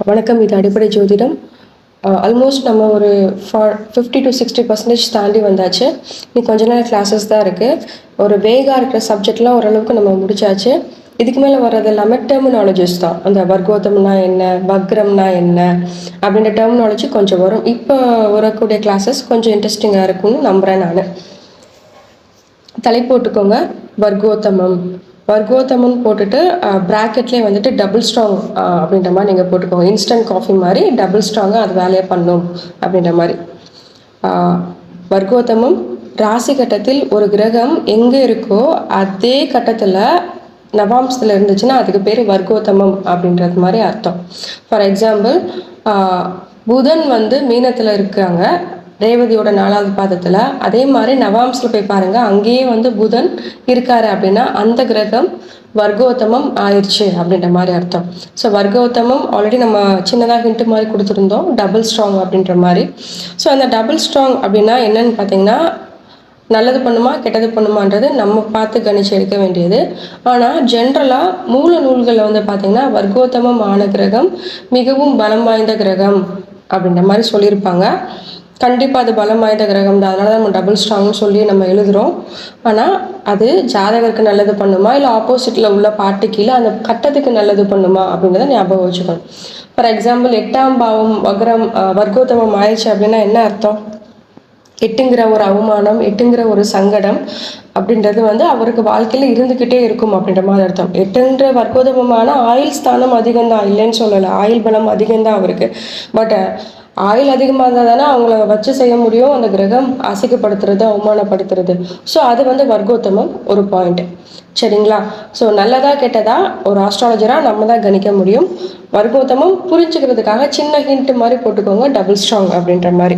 வணக்கம். இது அடிப்படை ஜோதிடம். ஆல்மோஸ்ட் நம்ம ஒரு 50 to 60% தாண்டி வந்தாச்சு. இன்னும் கொஞ்ச நேரம் கிளாஸஸ் தான் இருக்குது. ஒரு வேகாக இருக்கிற சப்ஜெக்ட்லாம் ஓரளவுக்கு நம்ம முடிச்சாச்சு. இதுக்கு மேலே வர்றது எல்லாமே டெர்மினாலஜிஸ் தான். அந்த வர்க்கோத்தம்னா என்ன, வக்ரம்னா என்ன அப்படின்ற டெர்மினாலஜி கொஞ்சம் வரும். இப்போ வரக்கூடிய கிளாஸஸ் கொஞ்சம் இன்ட்ரெஸ்டிங்காக இருக்கும்னு நம்புகிறேன் நான். தலைப்பு போட்டுக்கோங்க, வர்க்கோத்தமம். வர்க்கோத்தமம் போட்டுட்டு ப்ராக்கெட்லேயே வந்துட்டு டபுள் ஸ்ட்ராங் அப்படின்ற மாதிரி நீங்கள் போட்டுக்கோங்க. இன்ஸ்டன்ட் காஃபி மாதிரி டபுள் ஸ்ட்ராங்காக அது வேலையை பண்ணும் அப்படின்ற மாதிரி. வர்க்கோத்தமம் ராசி கட்டத்தில் ஒரு கிரகம் எங்கே இருக்கோ அதே கட்டத்தில் நவாம்சத்தில் இருந்துச்சுன்னா அதுக்கு பேர் வர்க்கோத்தமம் அப்படின்றது மாதிரி அர்த்தம். ஃபார் எக்ஸாம்பிள், புதன் மீனத்தில் இருக்காங்க, ரேவதியோட 4வது பாதத்தில். அதே மாதிரி நவாம்சில் போய் பாருங்கள், அங்கேயே புதன் இருக்காரு அப்படின்னா அந்த கிரகம் வர்க்கோத்தமம் ஆயிடுச்சு அப்படின்ற மாதிரி அர்த்தம். ஸோ வர்க்கோத்தமம் ஆல்ரெடி நம்ம சின்னதாக ஹிண்ட் மாதிரி கொடுத்துருந்தோம், டபுள் ஸ்ட்ராங் அப்படின்ற மாதிரி. ஸோ அந்த டபுள் ஸ்ட்ராங் அப்படின்னா என்னன்னு பார்த்தீங்கன்னா, நல்லது பண்ணுமா கெட்டது பண்ணுமான்றது நம்ம பார்த்து கணிச்சு எடுக்க வேண்டியது. ஆனால் ஜென்ரலாக மூல நூல்களில் பார்த்தீங்கன்னா வர்க்கோத்தமம் ஆன கிரகம் மிகவும் பலம் வாய்ந்த கிரகம் அப்படின்ற மாதிரி சொல்லியிருப்பாங்க. கண்டிப்பாக அது பலம் வாய்ந்த கிரகம் தான், அதனால தான் நம்ம டபுள் ஸ்ட்ராங்னு சொல்லி நம்ம எழுதுகிறோம். ஆனால் அது ஜாதகருக்கு நல்லது பண்ணுமா இல்லை ஆப்போசிட்டில் உள்ள பாட்டு கீழே அந்த கட்டத்துக்கு நல்லது பண்ணுமா அப்படின்றத ஞாபகம் வச்சுக்கணும். ஃபார் எக்ஸாம்பிள், 8ஆம் பாவம் வர்க்கோத்தமம் ஆயிடுச்சு அப்படின்னா என்ன அர்த்தம்? 8ங்கிற ஒரு அவமானம், 8ங்கிற ஒரு சங்கடம் அப்படின்றது அவருக்கு வாழ்க்கையில் இருந்துக்கிட்டே இருக்கும் அப்படின்ற மாதிரி அர்த்தம். 8ன்ற வர்க்கோதமமான ஆயுள் ஸ்தானம் அதிகம்தான், இல்லைன்னு சொல்லலை, ஆயுள் பலம் அதிகம்தான் அவருக்கு. பட் ஆயுள் அதிகமாக இருந்தால் தானே அவங்கள வச்சு செய்ய முடியும், அந்த கிரகம் அசிக்கப்படுத்துறது, அவமானப்படுத்துறது. ஸோ அது வர்க்கோத்தமம் ஒரு பாயிண்ட். சரிங்களா? ஸோ நல்லதா கெட்டதா ஒரு ஆஸ்ட்ராலஜராக நம்ம தான் கணிக்க முடியும். வர்க்கோத்தமம் புரிஞ்சுக்கிறதுக்காக சின்ன ஹிண்ட் மாதிரி போட்டுக்கோங்க, டபுள் ஸ்ட்ராங் அப்படின்ற மாதிரி.